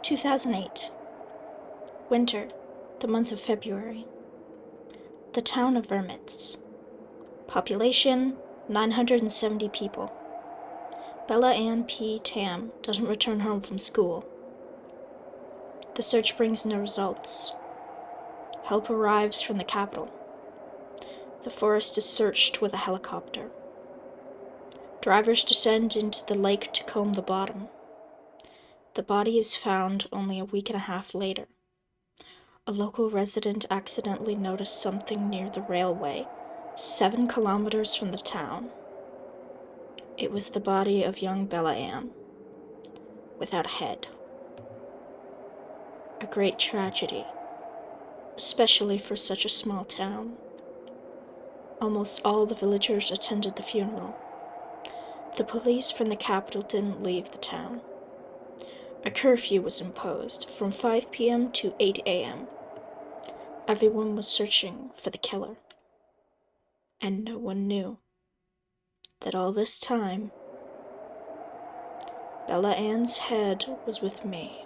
2008. Winter, the month of February. The town of Vermits. Population, 970 people. Bella Ann P. Tam doesn't return home from school. The search brings no results. Help arrives from the capital. The forest is searched with a helicopter. Drivers descend into the lake to comb the bottom. The body is found only a week and a half later. A local resident accidentally noticed something near the railway, 7 kilometers from the town. It was the body of young Bella Ann, without a head. A great tragedy, especially for such a small town. Almost all the villagers attended the funeral. The police from the capital didn't leave the town. A curfew was imposed from 5 p.m. to 8 a.m. Everyone was searching for the killer. And no one knew that all this time, Bella Ann's head was with me.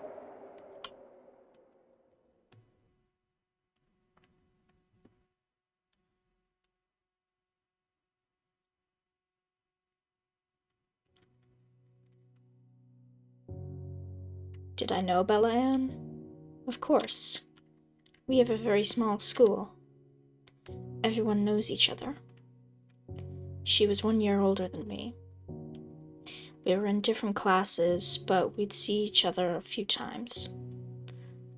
Did I know Bella Ann? Of course. We have a very small school. Everyone knows each other. She was 1 year older than me. We were in different classes, but we'd see each other a few times.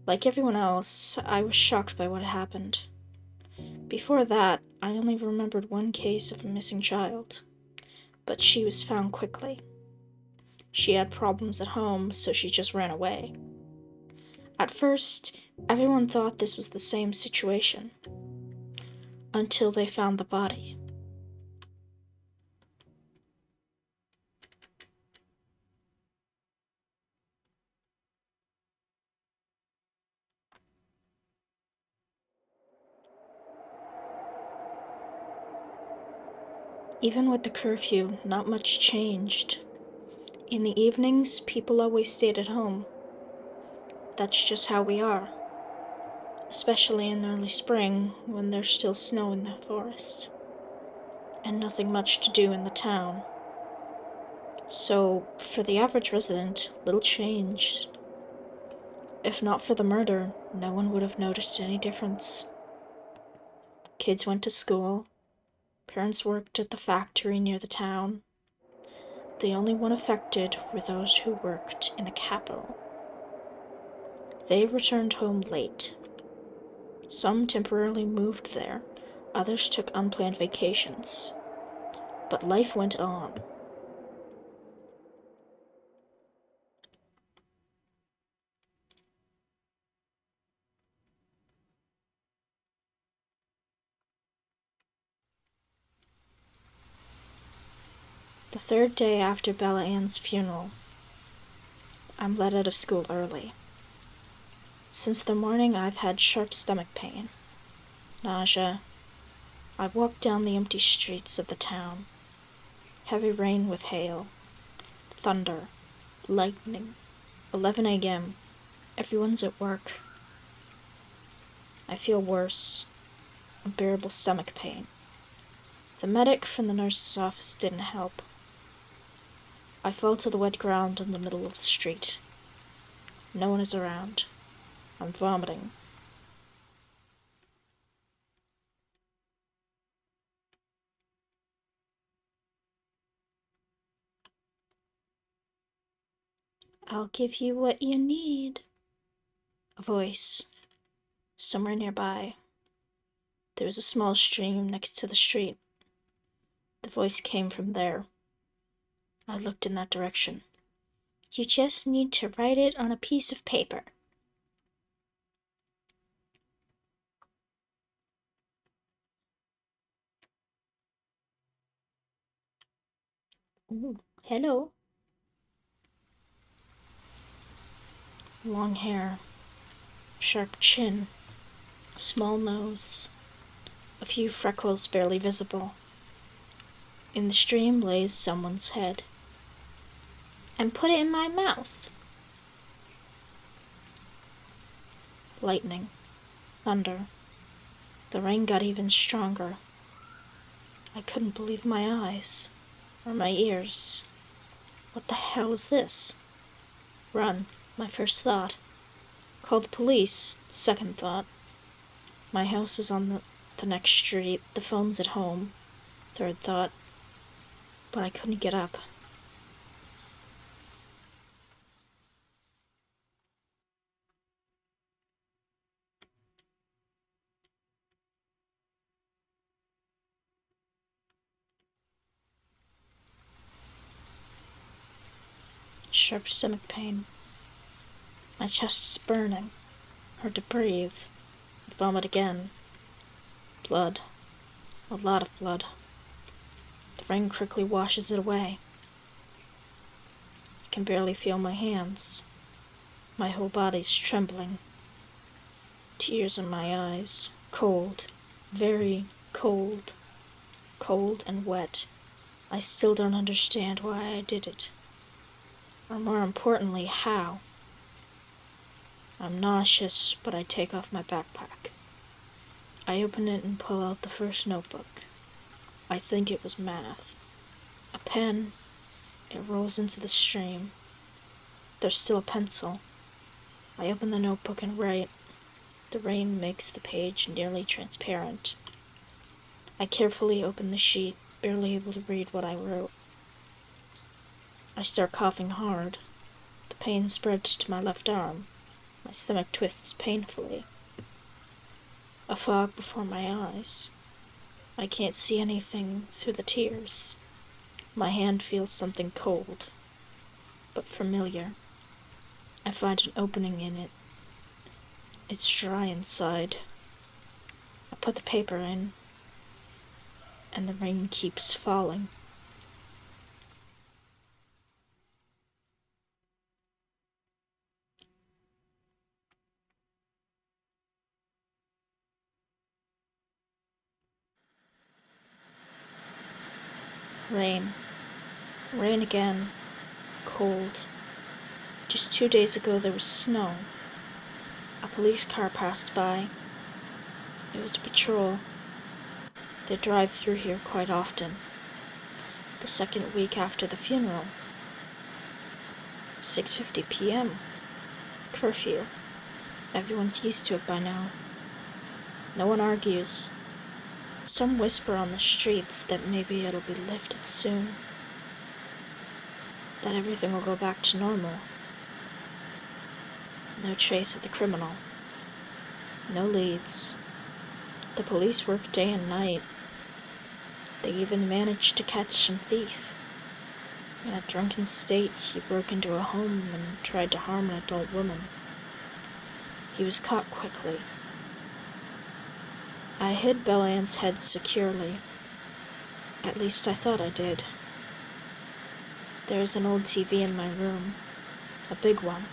Like everyone else, I was shocked by what happened. Before that, I only remembered one case of a missing child, but she was found quickly. She had problems at home, so she just ran away. At first, everyone thought this was the same situation, until they found the body. Even with the curfew, not much changed. In the evenings, people always stayed at home. That's just how we are. Especially in early spring, when there's still snow in the forest. And nothing much to do in the town. So, for the average resident, little changed. If not for the murder, no one would have noticed any difference. Kids went to school. Parents worked at the factory near the town. The only one affected were those who worked in the capital. They returned home late. Some temporarily moved there, others took unplanned vacations. But life went on. The third day after Bella Ann's funeral, I'm let out of school early. Since the morning, I've had sharp stomach pain, nausea. I walked down the empty streets of the town. Heavy rain with hail, thunder, lightning. 11 a.m. Everyone's at work. I feel worse. Unbearable stomach pain. The medic from the nurse's office didn't help. I fell to the wet ground in the middle of the street. No one is around. I'm vomiting. I'll give you what you need. A voice. Somewhere nearby. There was a small stream next to the street. The voice came from there. I looked in that direction. You just need to write it on a piece of paper. Ooh, hello. Long hair, sharp chin, a small nose, a few freckles barely visible. In the stream lays someone's head. And put it in my mouth. lightning, thunder. The rain got even stronger. I couldn't believe my eyes, or my ears. What the hell is this? Run, my first thought. Call the police, second thought. My house is on the next street, the phone's at home, third thought. But I couldn't get up. Sharp stomach pain. My chest is burning. Hard to breathe. I'd vomit again. Blood. A lot of blood. The rain quickly washes it away. I can barely feel my hands. My whole body's trembling. Tears in my eyes. Cold. Very cold. Cold and wet. I still don't understand why I did it. Or more importantly, how. I'm nauseous, but I take off my backpack. I open it and pull out the first notebook. I think it was math. A pen. It rolls into the stream. There's still a pencil. I open the notebook and write. The rain makes the page nearly transparent. I carefully open the sheet, barely able to read what I wrote. I start coughing hard. The pain spreads to my left arm. My stomach twists painfully. A fog before my eyes. I can't see anything through the tears. My hand feels something cold, but familiar. I find an opening in it. It's dry inside. I put the paper in, and the rain keeps falling. Rain. Rain again. Cold. Just 2 days ago there was snow. A police car passed by. It was a patrol. They drive through here quite often. The second week after the funeral. 6:50 p.m. Curfew. Everyone's used to it by now. No one argues. Some whisper on the streets that maybe it'll be lifted soon. That everything will go back to normal. No trace of the criminal. No leads. The police work day and night. They even managed to catch some thief. In a drunken state, he broke into a home and tried to harm an adult woman. He was caught quickly. I hid Bellaine's head securely. At least I thought I did. There's an old TV in my room. A big one.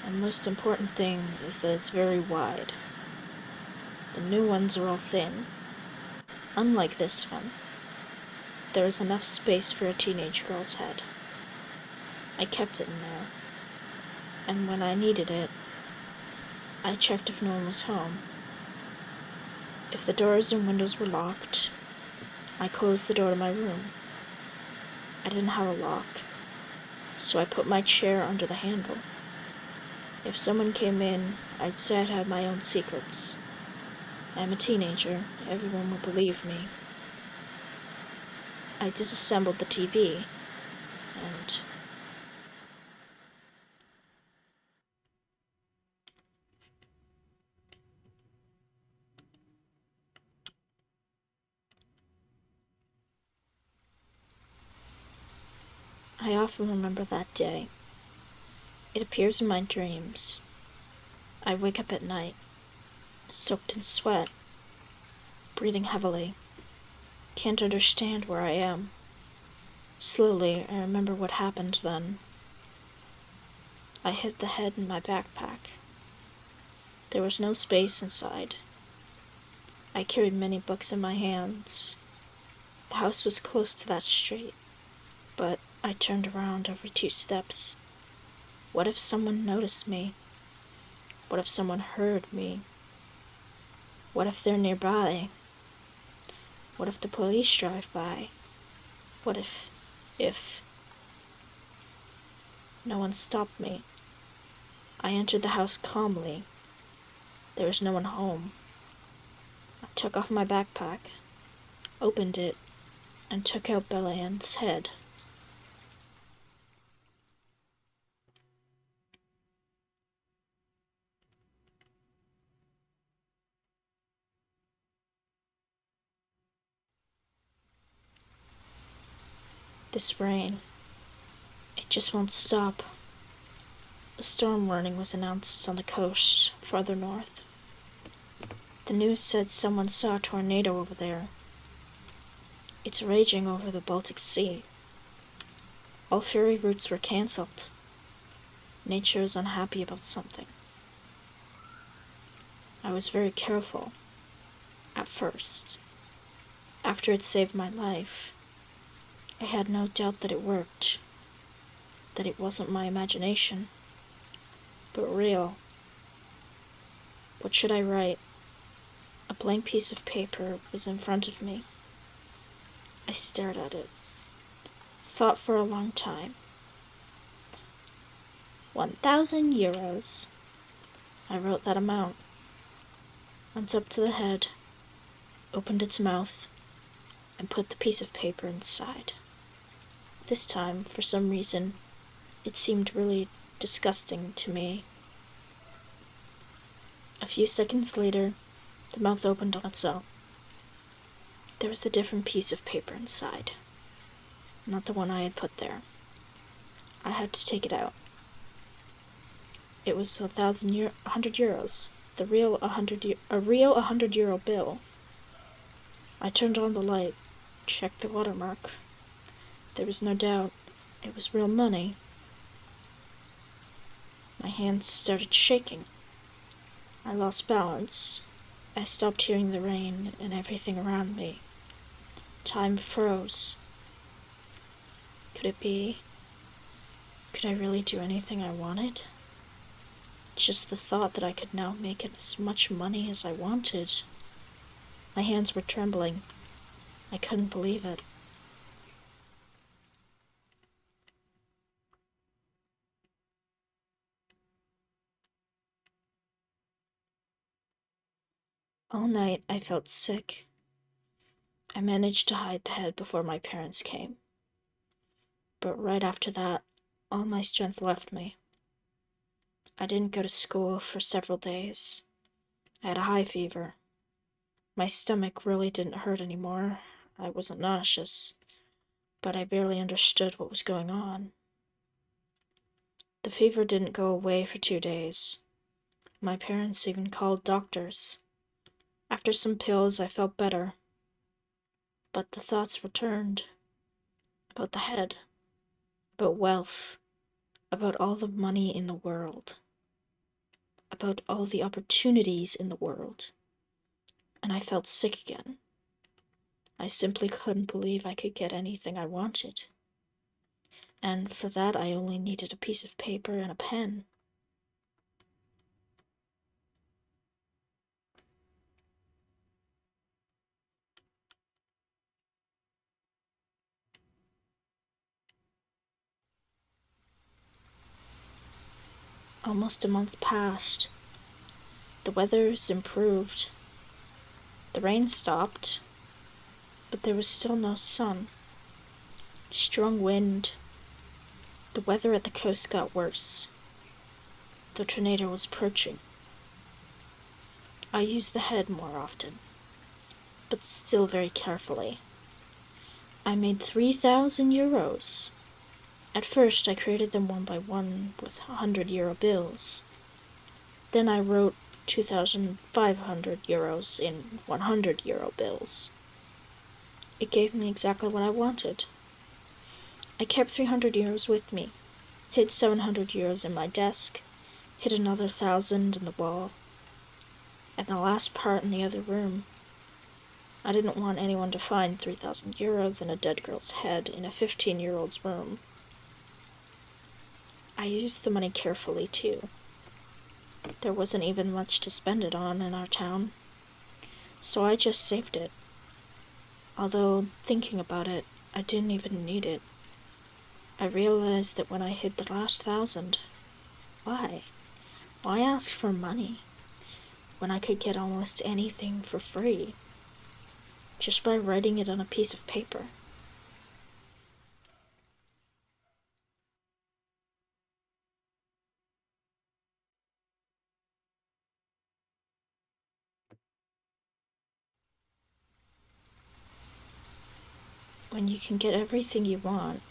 And the most important thing is that it's very wide. The new ones are all thin. Unlike this one. There is enough space for a teenage girl's head. I kept it in there. And when I needed it, I checked if no one was home. If the doors and windows were locked, I closed the door to my room. I didn't have a lock, so I put my chair under the handle. If someone came in, I'd say I'd had my own secrets. I'm a teenager, everyone will believe me. I disassembled the TV, and I often remember that day. It appears in my dreams. I wake up at night, soaked in sweat, breathing heavily. Can't understand where I am. Slowly, I remember what happened then. I hid the head in my backpack. There was no space inside. I carried many books in my hands. The house was close to that street, but I turned around every 2 steps. What if someone noticed me? What if someone heard me? What if they're nearby? What if the police drive by? What if no one stopped me? I entered the house calmly. There was no one home. I took off my backpack, opened it, and took out Bella Ann's head. This rain, it just won't stop. A storm warning was announced on the coast farther north. The news said someone saw a tornado over there. It's raging over the Baltic Sea. All ferry routes were cancelled. Nature is unhappy about something. I was very careful. At first. After it saved my life, I had no doubt that it worked. That it wasn't my imagination, but real. What should I write? A blank piece of paper was in front of me. I stared at it. Thought for a long time. 1,000 euros. I wrote that amount. Went up to the head, opened its mouth, and put the piece of paper inside. This time, for some reason, it seemed really disgusting to me. A few seconds later, the mouth opened on its own. There was a different piece of paper inside. Not the one I had put there. I had to take it out. It was 100 euros. A real 100 euro bill. I turned on the light, checked the watermark. There was no doubt it was real money. My hands started shaking. I lost balance. I stopped hearing the rain and everything around me. Time froze. Could it be? Could I really do anything I wanted? Just the thought that I could now make as much money as I wanted. My hands were trembling. I couldn't believe it. All night I felt sick. I managed to hide the head before my parents came. But right after that, all my strength left me. I didn't go to school for several days. I had a high fever. My stomach really didn't hurt anymore. I wasn't nauseous, but I barely understood what was going on. The fever didn't go away for 2 days. My parents even called doctors. After some pills, I felt better. But the thoughts returned. About the head. About wealth. About all the money in the world. About all the opportunities in the world. And I felt sick again. I simply couldn't believe I could get anything I wanted. And for that I only needed a piece of paper and a pen. Almost a month passed. The weather's improved. The rain stopped, but there was still no sun. Strong wind. The weather at the coast got worse. The tornado was approaching. I used the head more often, but still very carefully. I made 3,000 euros. At first I created them one by one with 100 euro bills. Then I wrote 2,500 euros in 100 euro bills. It gave me exactly what I wanted. I kept 300 euros with me, hid 700 euros in my desk, hid another 1,000 in the wall, and the last part in the other room. I didn't want anyone to find 3,000 euros in a dead girl's head in a 15-year-old's room. I used the money carefully, too. There wasn't even much to spend it on in our town, so I just saved it. Although, thinking about it, I didn't even need it. I realized that when I hit the last 1,000, why? Why ask for money when I could get almost anything for free just by writing it on a piece of paper? When you can get everything you want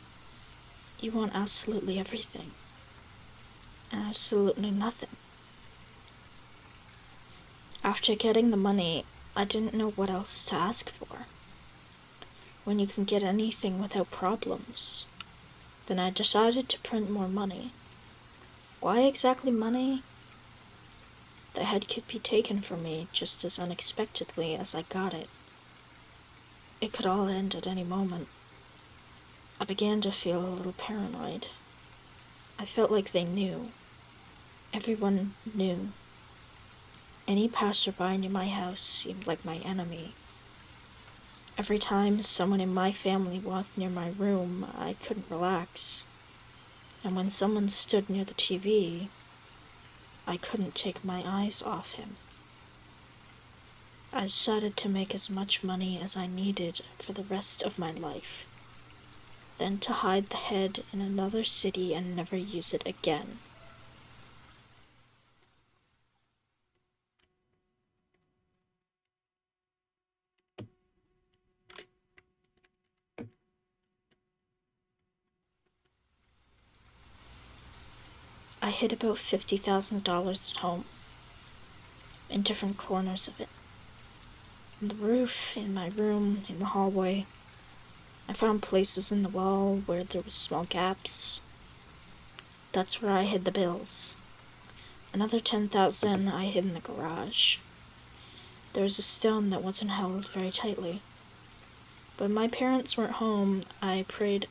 absolutely everything, and absolutely nothing. After getting the money, I didn't know what else to ask for. When you can get anything without problems, then I decided to print more money. Why exactly money? The head could be taken from me just as unexpectedly as I got it. It could all end at any moment. I began to feel a little paranoid. I felt like they knew. Everyone knew. Any passerby near my house seemed like my enemy. Every time someone in my family walked near my room, I couldn't relax. And when someone stood near the TV, I couldn't take my eyes off him. I decided to make as much money as I needed for the rest of my life, then to hide the head in another city and never use it again. I hid about $50,000 at home, in different corners of it. On the roof, in my room, in the hallway. I found places in the wall where there were small gaps. That's where I hid the bills. Another 10,000 I hid in the garage. There was a stone that wasn't held very tightly. When my parents weren't home, I pried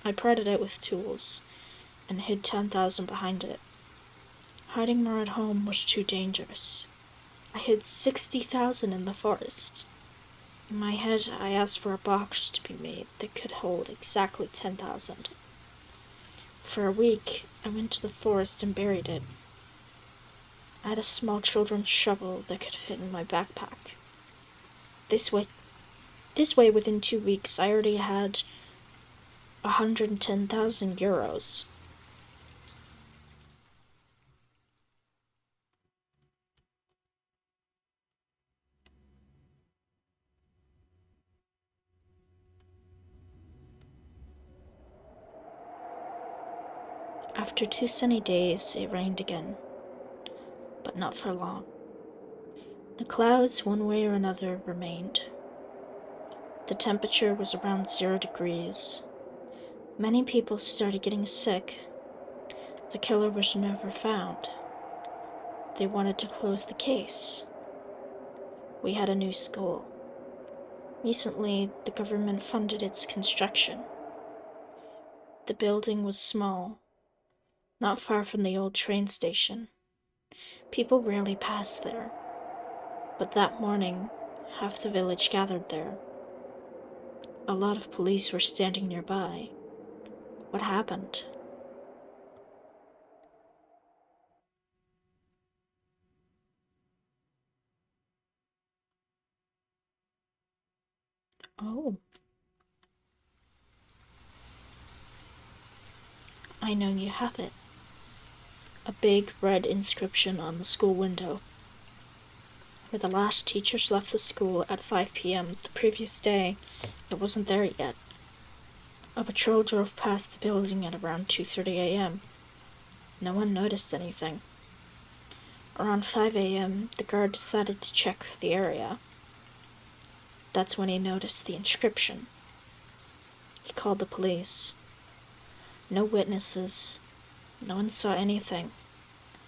it out with tools and hid 10,000 behind it. Hiding more at home was too dangerous. I hid 60,000 in the forest. In my head, I asked for a box to be made that could hold exactly 10,000. For a week, I went to the forest and buried it. I had a small children's shovel that could fit in my backpack. This way, within 2 weeks, I already had 110,000 euros. After 2 sunny days, it rained again, but not for long. The clouds, one way or another, remained. The temperature was around 0 degrees. Many people started getting sick. The killer was never found. They wanted to close the case. We had a new school. Recently, the government funded its construction. The building was small, not far from the old train station. People rarely passed there. But that morning, half the village gathered there. A lot of police were standing nearby. What happened? Oh, I know you have it. A big red inscription on the school window. Where the last teachers left the school at 5 p.m. the previous day, it wasn't there yet. A patrol drove past the building at around 2:30 a.m. No one noticed anything. Around 5 a.m., the guard decided to check the area. That's when he noticed the inscription. He called the police. No witnesses. No one saw anything.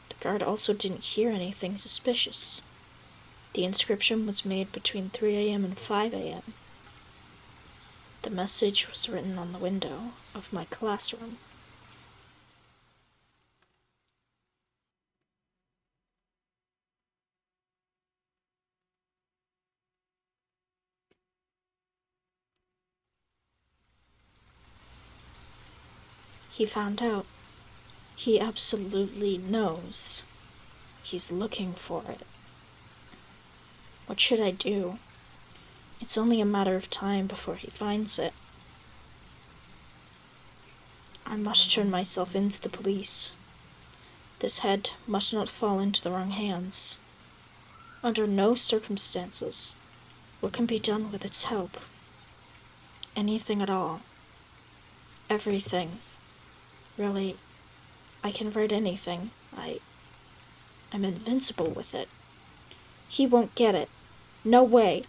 The guard also didn't hear anything suspicious. The inscription was made between 3 a.m. and 5 a.m. The message was written on the window of my classroom. He found out. He absolutely knows. He's looking for it. What should I do? It's only a matter of time before he finds it. I must turn myself into the police. This head must not fall into the wrong hands. Under no circumstances, what can be done with its help? Anything at all. Everything. Really, I can write anything. I'm invincible with it. He won't get it. No way.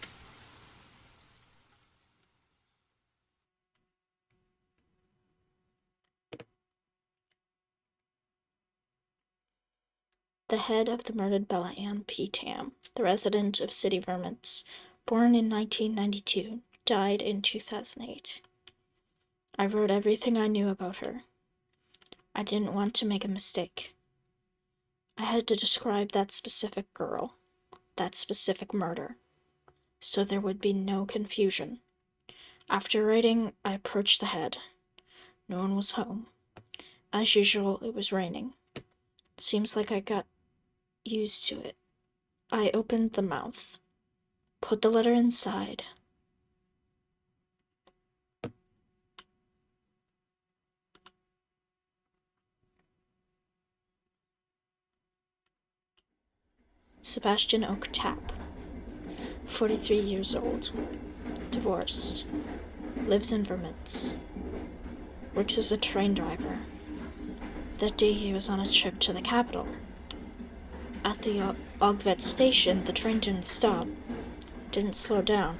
The head of the murdered Bella Ann P. Tam, the resident of City Vermont, born in 1992, died in 2008. I wrote everything I knew about her. I didn't want to make a mistake. I had to describe that specific girl, that specific murder, so there would be no confusion. After writing, I approached the head. No one was home. As usual, it was raining. Seems like I got used to it. I opened the mouth, put the letter inside. Sebastian Oak Tapp, 43 years old, divorced, lives in Vermont, works as a train driver. That day he was on a trip to the capital. At the Ogvet station, the train didn't stop, didn't slow down.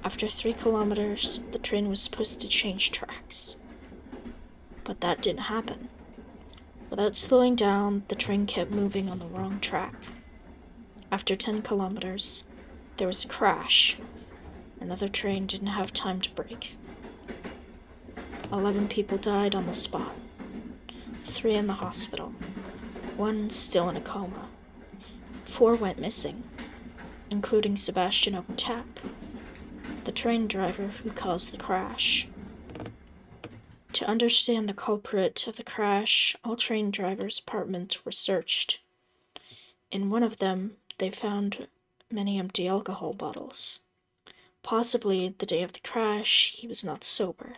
After 3 kilometers, the train was supposed to change tracks. But that didn't happen. Without slowing down, the train kept moving on the wrong track. After 10 kilometers, there was a crash. Another train didn't have time to brake. 11 people died on the spot. 3 in the hospital. 1 still in a coma. 4 went missing, including Sebastian Oak Tapp, the train driver who caused the crash. To understand the culprit of the crash, all train drivers' apartments were searched. In one of them, they found many empty alcohol bottles. Possibly the day of the crash, he was not sober.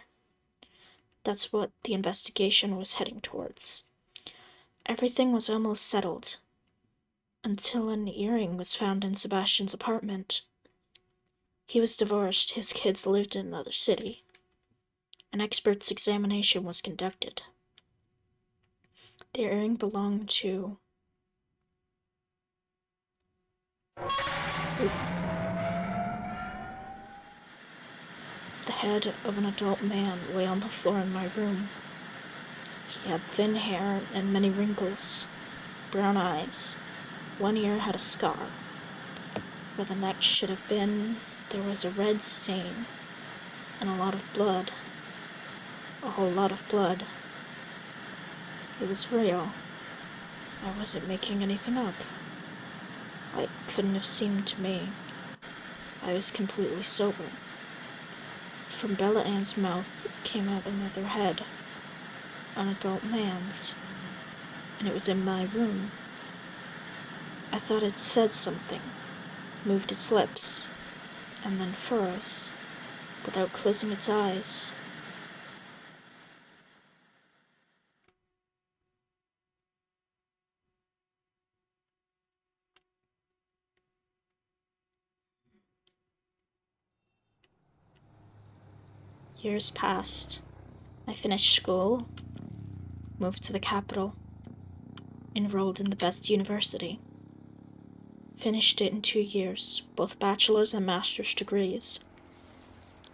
That's what the investigation was heading towards. Everything was almost settled, until an earring was found in Sebastian's apartment. He was divorced, his kids lived in another city. An expert's examination was conducted. The earring belonged to the head of an adult man lay on the floor in my room. He had thin hair and many wrinkles, brown eyes. One ear had a scar. Where the neck should have been, there was a red stain, and a lot of blood. A whole lot of blood. It was real. I wasn't making anything up. It couldn't have seemed to me. I was completely sober. From Bella Ann's mouth came out another head, an adult man's, and it was in my room. I thought it said something, moved its lips, and then froze, without closing its eyes. Years passed. I finished school, moved to the capital, enrolled in the best university. Finished it in 2 years, both bachelor's and master's degrees.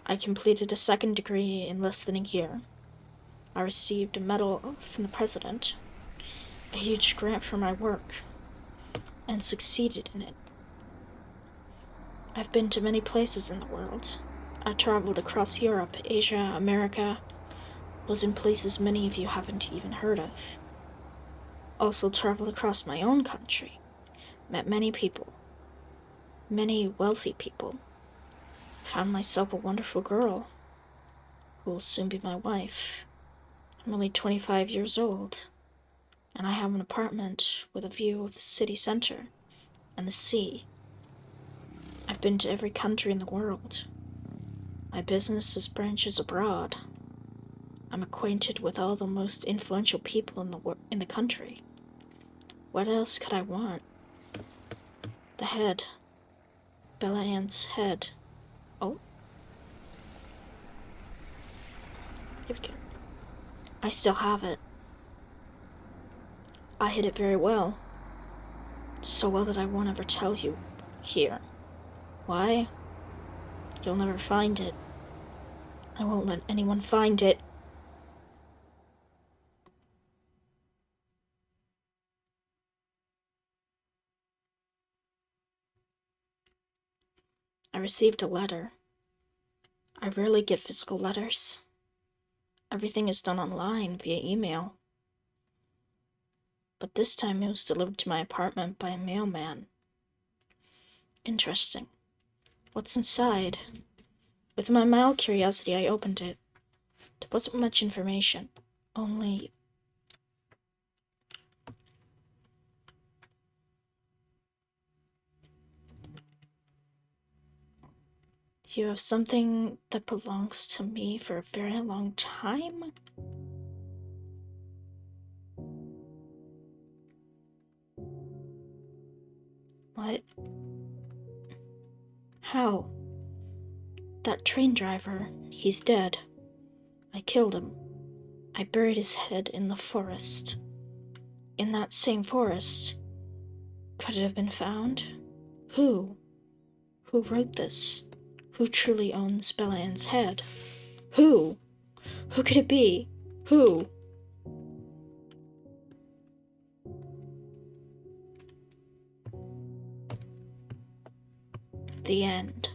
I completed a second degree in less than a year. I received a medal from the president, a huge grant for my work, and succeeded in it. I've been to many places in the world. I traveled across Europe, Asia, America, was in places many of you haven't even heard of. Also traveled across my own country, met many people, many wealthy people, found myself a wonderful girl who will soon be my wife. I'm only 25 years old, and I have an apartment with a view of the city center and the sea. I've been to every country in the world. My business has branches abroad. I'm acquainted with all the most influential people in the country. What else could I want? The head. Bella Ann's head. Oh. Here we go. I still have it. I hid it very well. So well that I won't ever tell you here. Why? You'll never find it. I won't let anyone find it. I received a letter. I rarely get physical letters. Everything is done online via email. But this time it was delivered to my apartment by a mailman. Interesting. What's inside? With my mild curiosity, I opened it. There wasn't much information. Only... You have something that belongs to me for a very long time? What? How? That train driver, he's dead. I killed him. I buried his head in the forest. In that same forest. Could it have been found? Who? Who wrote this? Who truly owns Bella Ann's head? Who? Who could it be? Who? The end.